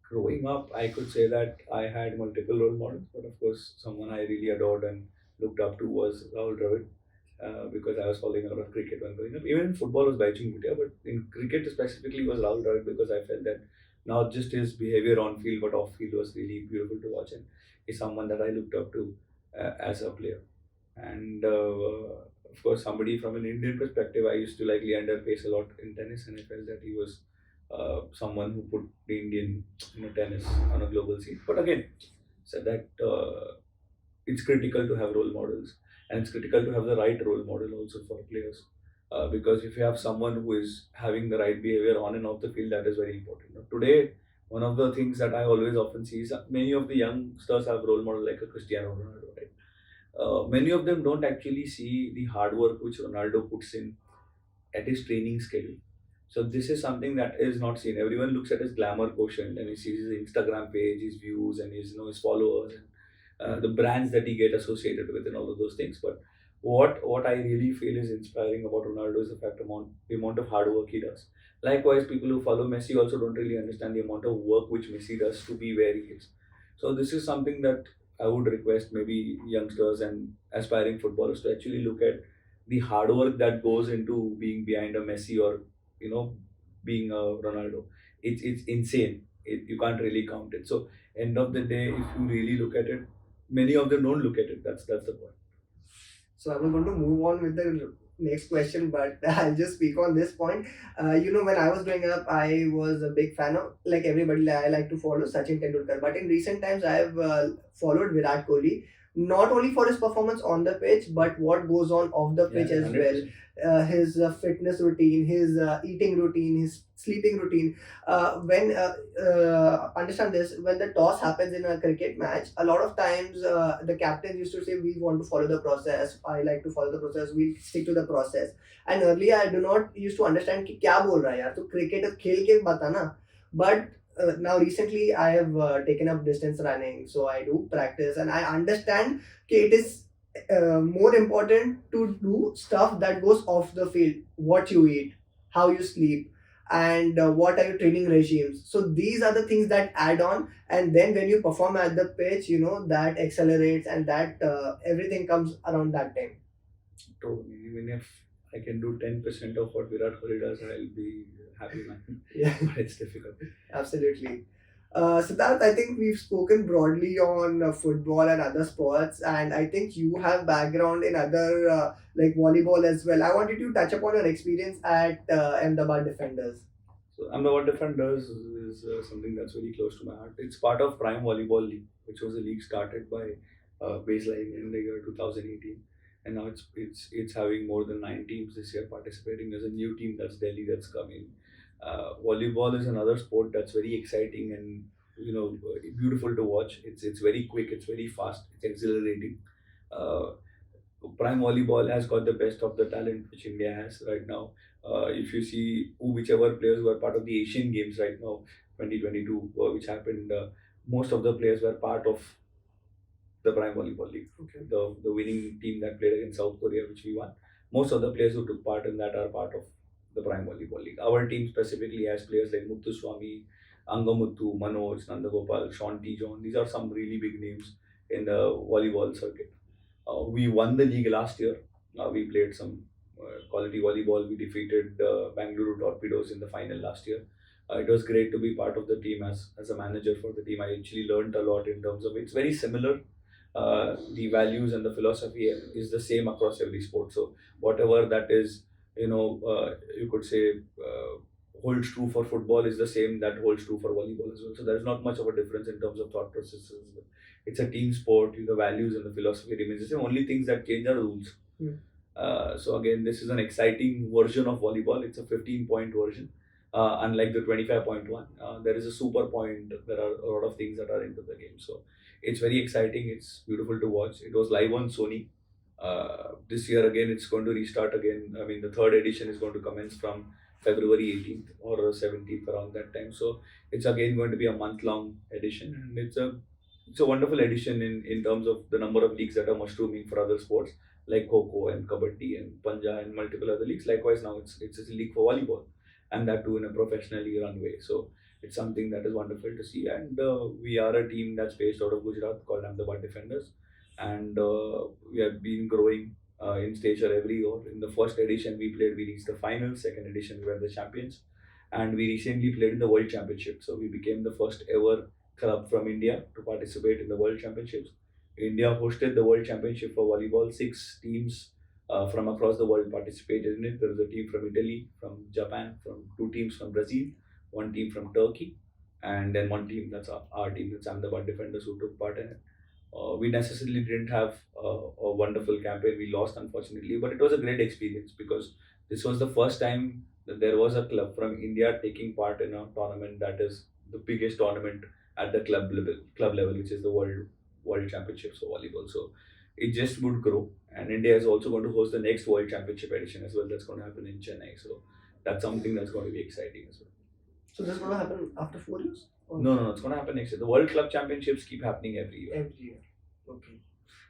Speaker 1: Growing up, I could say that I had multiple role models, but of course, someone I really adored and looked up to was Rahul Dravid, because I was following a lot of cricket when growing up. Even in football was Baichung Bhutia, but in cricket specifically was Rahul Dravid because I felt that not just his behavior on field but off field was really beautiful to watch, and he's someone that I looked up to as a player. And of course, somebody from an Indian perspective, I used to like Leander Pace a lot in tennis, and I felt that he was someone who put the Indian tennis on a global scene. But again, said that it's critical to have role models, and it's critical to have the right role model also for players. Because if you have someone who is having the right behavior on and off the field, that is very important. Now, today, one of the things that I always often see is that many of the youngsters have role model like a Cristiano Ronaldo, right? Many of them don't actually see the hard work which Ronaldo puts in at his training schedule. So this is something that is not seen. Everyone looks at his glamour quotient and he sees his Instagram page, his views, and his his followers, and the brands that he get associated with, and all of those things. But what I really feel is inspiring about Ronaldo is the amount of hard work he does. Likewise, people who follow Messi also don't really understand the amount of work which Messi does to be where he is. So this is something that I would request maybe youngsters and aspiring footballers to actually look at the hard work that goes into being behind a Messi or you know being a Ronaldo. It's insane. You can't really count it. So end of the day, if you really look at it, many of them don't look at it. That's the point.
Speaker 2: So I was going to move on with the next question, but I'll just speak on this point. When I was growing up, I was a big fan of, like everybody, I like to follow Sachin Tendulkar. But in recent times, I have followed Virat Kohli, not only for his performance on the pitch, but what goes on off the pitch as well.
Speaker 1: 100%.
Speaker 2: His fitness routine, his eating routine, his sleeping routine. When understand this, when the toss happens in a cricket match, a lot of times the captain used to say, "We want to follow the process. I like to follow the process. We stick to the process." And earlier, I do not used to understand कि क्या बोल रहा है यार, तो cricket खेल के बता ना. But now recently I have taken up distance running, so I do practice and I understand that it is more important to do stuff that goes off the field. What you eat, how you sleep, and what are your training regimes. So these are the things that add on, and then when you perform at the pitch, that accelerates, and that everything comes around that time.
Speaker 1: Totally. Even if I can do 10% of what Virat Kohli does, I'll be happy, man.
Speaker 2: Yeah.
Speaker 1: But it's difficult.
Speaker 2: Absolutely. Siddarth, I think we've spoken broadly on football and other sports, and I think you have background in other like volleyball as well. I wanted to touch upon your experience at Ahmedabad Defenders.
Speaker 1: So Ahmedabad Defenders is something that's very close to my heart. It's part of Prime Volleyball League, which was a league started by Baseline in the year 2018, and now it's having more than 9 teams this year participating. There's a new team that's Delhi that's coming. Volleyball is another sport that's very exciting and beautiful to watch. It's very quick, it's very fast, it's exhilarating. Uh, Prime Volleyball has got the best of the talent which India has right now. If you see whichever players who are part of the Asian Games right now, 2022, which happened, most of the players were part of the Prime Volleyball League.
Speaker 2: Okay.
Speaker 1: The winning team that played against South Korea, which we won. Most of the players who took part in that are part of the Prime Volleyball League. Our team specifically has players like Muthuswamy, Angamuthu, Manoj, Nandagopal, Sean T. John. These are some really big names in the volleyball circuit. We won the league last year. We played some quality volleyball. We defeated Bangalore Torpedoes in the final last year. It was great to be part of the team as a manager for the team. I actually learned a lot in terms of it's very similar. The values and the philosophy is the same across every sport. So whatever that is, you could say holds true for football is the same that holds true for volleyball as well. So there's not much of a difference in terms of thought processes. It's a team sport. The values and the philosophy remains the same. Only things that change are rules.
Speaker 2: Hmm.
Speaker 1: So again, this is an exciting version of volleyball. It's a 15-point version. Unlike the 25.1, there is a super point. There are a lot of things that are into the game. So it's very exciting. It's beautiful to watch. It was live on Sony. This year again, it's going to restart again. I mean, the third edition is going to commence from February 18th or 17th, around that time. So it's again going to be a month-long edition, and it's a wonderful edition in terms of the number of leagues that are mushrooming for other sports like Kho and Kabaddi and Panja and multiple other leagues. Likewise, now it's a league for volleyball, and that too in a professionally run way. So it's something that is wonderful to see. And we are a team that's based out of Gujarat called Ahmedabad Defenders, and we have been growing in stature every year. In the first edition we reached the final. Second edition we were the champions, and we recently played in the World Championship. So we became the first ever club from India to participate in the World Championships. India hosted the World Championship for volleyball. 6 teams from across the world participated in it. There was a team from Italy, from Japan, from 2 teams from Brazil, 1 team from Turkey, and then 1 team that's our team, that's Ahmedabad Defenders, who took part in it. We necessarily didn't have a wonderful campaign. We lost, unfortunately, but it was a great experience because this was the first time that there was a club from India taking part in a tournament that is the biggest tournament at the club level, which is the World Championships for volleyball. So it just would grow, and India is also going to host the next World Championship edition as well. That's going to happen in Chennai. So that's something that's going to be exciting as well.
Speaker 2: So this is going to happen after 4 years? Or
Speaker 1: No, it's going to happen next year. The World Club Championships keep happening every year.
Speaker 2: every year. Okay.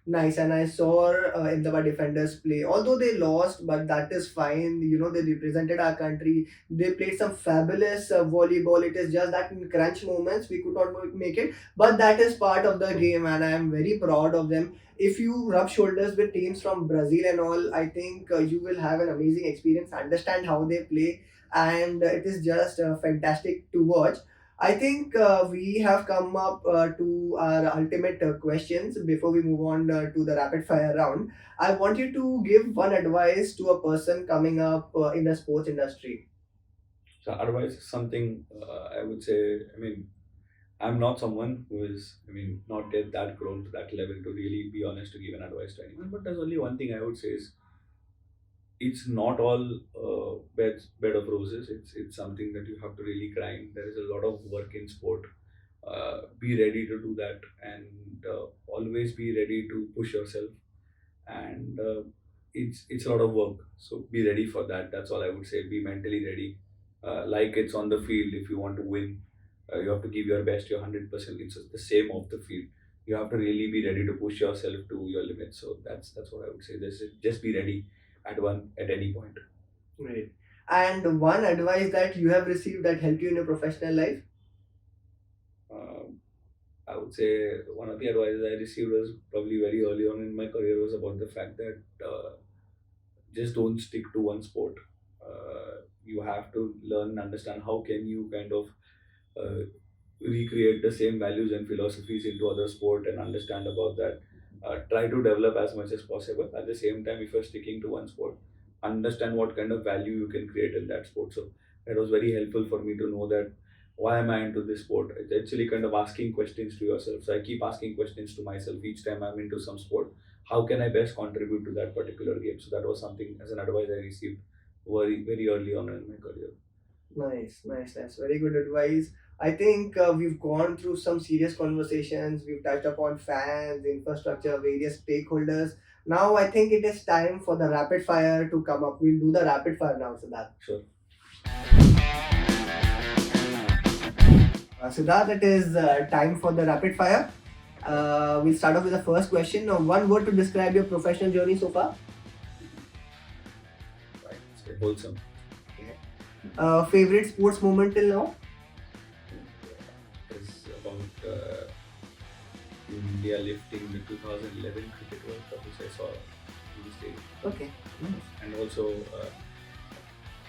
Speaker 2: Nice. And I saw Ahmedabad Defenders play. Although they lost, but that is fine. They represented our country. They played some fabulous volleyball. It is just that in crunch moments we could not make it. But that is part of the game, and I am very proud of them. If you rub shoulders with teams from Brazil and all, I think you will have an amazing experience, understand how they play, and it is just fantastic to watch. I think we have come up to our ultimate questions before we move on to the rapid fire round. I want you to give one advice to a person coming up in the sports industry.
Speaker 1: So advice is something I would say. I mean, I'm not someone who is, not yet that grown to that level to really be honest to give an advice to anyone. But there's only one thing I would say is it's not all bed of roses. It's something that you have to really grind. There is a lot of work in sport. Be ready to do that, and always be ready to push yourself. And it's a lot of work. So be ready for that. That's all I would say. Be mentally ready. Like it's on the field. If you want to win, you have to give your best, your 100%. It's the same off the field. You have to really be ready to push yourself to your limits. So that's what I would say. Just be ready at any point.
Speaker 2: Right. And one advice that you have received that helped you in your professional life?
Speaker 1: Um, I would say one of the advices I received was probably very early on in my career was about the fact that just don't stick to one sport. You have to learn and understand how can you kind of uh, recreate the same values and philosophies into other sport and understand about that. Try to develop as much as possible. At the same time, if you're sticking to one sport, understand what kind of value you can create in that sport. So that was very helpful for me to know that why am I into this sport? It's actually kind of asking questions to yourself. So I keep asking questions to myself each time I'm into some sport. How can I best contribute to that particular game? So that was something as an advice I received very early on in my career.
Speaker 2: Nice, nice. That's very good advice. I think we've gone through some serious conversations. We've touched upon fans, infrastructure, various stakeholders. Now I think it is time for the rapid fire to come up. We'll do the rapid fire now, Siddharth.
Speaker 1: Sure.
Speaker 2: Siddharth, it is time for the rapid fire. We'll start off with the first question. One word to describe your professional journey so far.
Speaker 1: Right. So wholesome.
Speaker 2: Favorite sports moment till now?
Speaker 1: Is about India lifting the 2011 cricket World Cup, which I saw on the stage.
Speaker 2: Okay.
Speaker 1: And also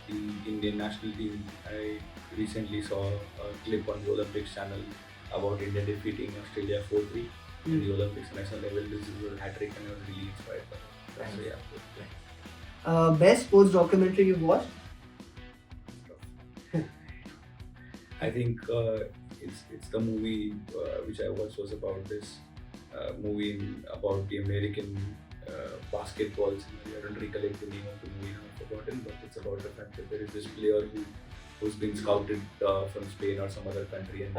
Speaker 1: the Indian national team. I recently saw a clip on the Olympics channel about India defeating Australia 4-3 in the Olympics, and I saw level this is a hat trick, and I was really inspired by that. So yeah.
Speaker 2: Best sports documentary you've watched?
Speaker 1: I think it's the movie which I watched was about this movie about the American basketballs. I don't recollect the name of the movie, I've forgotten, but it's about the fact that there is this player who's been scouted from Spain or some other country, and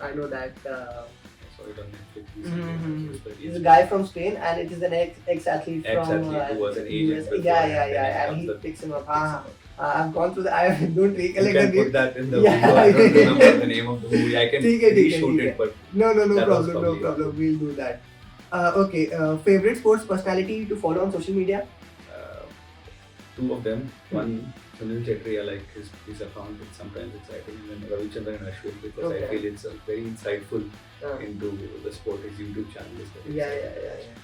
Speaker 2: I know that.
Speaker 1: I saw it on Netflix recently.
Speaker 2: He's a guy from Spain, and it is an ex-athlete from
Speaker 1: who was an agent.
Speaker 2: US. Yeah, and he picks him up. I've gone through the. I don't
Speaker 1: You
Speaker 2: recollect
Speaker 1: can
Speaker 2: the
Speaker 1: put that in the
Speaker 2: Yeah.
Speaker 1: video. I don't remember the name of the movie. I can
Speaker 2: ठीक है,
Speaker 1: reshoot
Speaker 2: ठीक
Speaker 1: it, but
Speaker 2: No
Speaker 1: that was
Speaker 2: problem, no
Speaker 1: probably-
Speaker 2: problem. We'll do that. Okay. Favorite sports personality to follow on social media?
Speaker 1: two of them. One, Sunil Chetri, I like his account. It's sometimes exciting. And then Ravichandran and Ashwin, because I
Speaker 2: Okay.
Speaker 1: feel it's very insightful
Speaker 2: Uh,
Speaker 1: into the sport. His YouTube channel is very
Speaker 2: Yeah.
Speaker 1: exciting.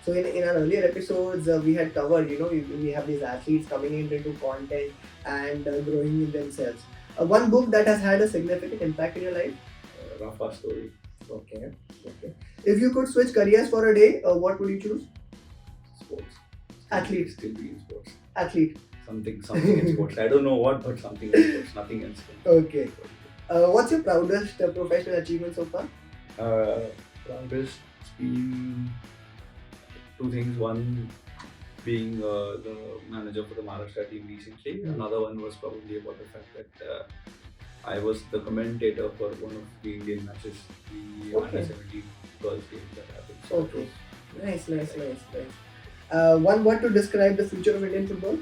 Speaker 2: So in our earlier episodes, we had covered, we have these athletes coming into content and growing in themselves. One book that has had a significant impact in your life?
Speaker 1: Rafa story.
Speaker 2: Okay. If you could switch careers for a day, what would you choose?
Speaker 1: Sports.
Speaker 2: Athlete.
Speaker 1: Still be in sports.
Speaker 2: Athlete.
Speaker 1: Something in sports. I don't know what, but something in sports. Nothing else.
Speaker 2: Okay. What's your proudest professional achievement so far?
Speaker 1: Proudest being two things. One being the manager for the Maharashtra team recently. Another one was probably about the fact that I was the commentator for one of the Indian matches, the
Speaker 2: Okay.
Speaker 1: under-17 girls game that happened. So it
Speaker 2: Okay.
Speaker 1: was
Speaker 2: Nice. One word to describe the future of Indian football?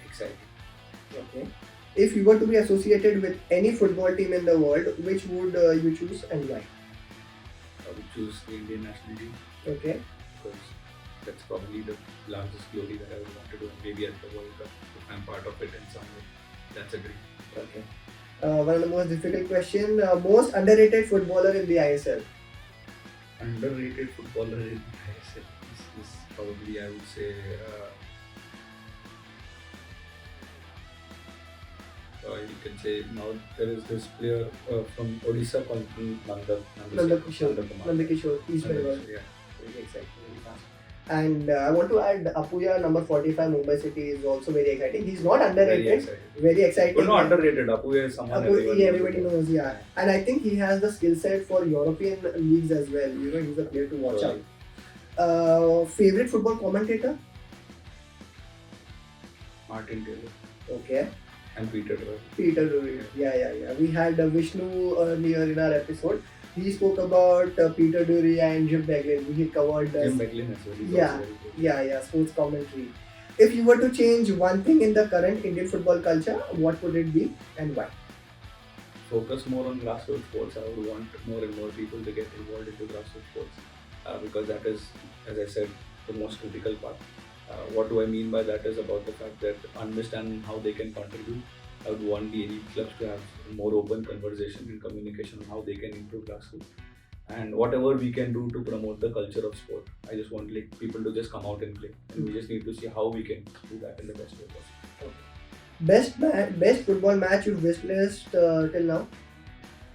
Speaker 1: exciting.
Speaker 2: Okay. If you were to be associated with any football team in the world, which would you choose and why?
Speaker 1: I would choose the Indian national team
Speaker 2: Okay.
Speaker 1: because that's probably the largest glory that I would want to do. Maybe at the World Cup, if I'm part of it in some way. That's a dream.
Speaker 2: Okay. One of the most difficult question. Most underrated footballer in the ISL?
Speaker 1: Underrated footballer in ISL is probably, I would say, you can say now there is this player from Odisha called Nanda
Speaker 2: Nandakishore.
Speaker 1: Kumar.
Speaker 2: Nandakishore. East Bengal.
Speaker 1: Yeah.
Speaker 2: Very exciting. Very fast. And I want to add Apuya number 45 Mumbai City is also very exciting. He's not
Speaker 1: Very
Speaker 2: underrated.
Speaker 1: excited.
Speaker 2: Very exciting.
Speaker 1: But not underrated. Apu is someone
Speaker 2: Everybody knows, yeah. And I think he has the skill set for European leagues as well. You know, he's a player to watch out. Favorite football commentator?
Speaker 1: Martin Taylor.
Speaker 2: Okay.
Speaker 1: And Peter Drury.
Speaker 2: Peter Drury. Yeah. We had Vishnu earlier in our episode. He spoke about Peter Drury and Jim Beglin. We covered
Speaker 1: Jim Beglin as well.
Speaker 2: Yeah, sports commentary. If you were to change one thing in the current Indian football culture, what would it be and why?
Speaker 1: Focus more on grassroots sports. I would want more and more people to get involved into grassroots sports because that is, as I said, the most critical part. What do I mean by that is about the fact that understanding how they can contribute. I would want the elite clubs to have more open conversation and communication on how they can improve grassroots. And whatever we can do to promote the culture of sport. I just want people to just come out and play. And we just need to see how we can do that in the best way possible.
Speaker 2: Okay. Best football match you've witnessed till now?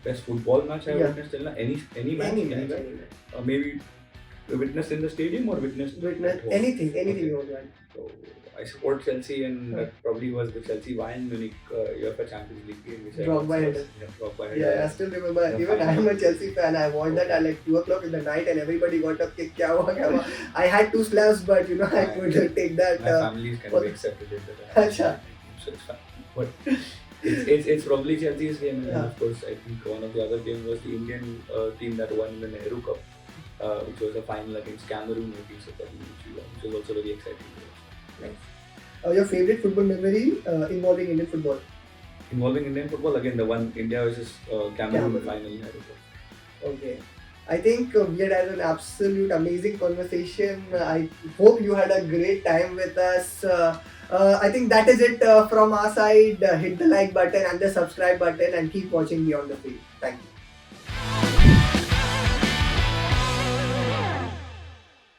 Speaker 1: Best football match I've witnessed till now? Any match? Maybe witnessed in the stadium or witnessed
Speaker 2: anything you want.
Speaker 1: So I support Chelsea, and that probably was the Chelsea Bayern Munich UEFA Champions League game, which
Speaker 2: I still remember. Even I am a Chelsea fan. I watched that at like 2 o'clock in the night, and everybody got up. Kya hua. I had 2 slaps, but I could take that.
Speaker 1: My family can be accepted into that. So it's fine. But it's probably Chelsea's game, and of course I think one of the other games was the Indian team that won the Nehru Cup, which was a final against Cameroon, which was also very exciting.
Speaker 2: Nice. Your favorite football memory involving Indian football?
Speaker 1: Involving Indian football, again the one India versus Cameroon final.
Speaker 2: Okay. I think we had an absolute amazing conversation. I hope you had a great time with us. I think that is it from our side. Hit the like button and the subscribe button and keep watching Beyond the Field. Thank you.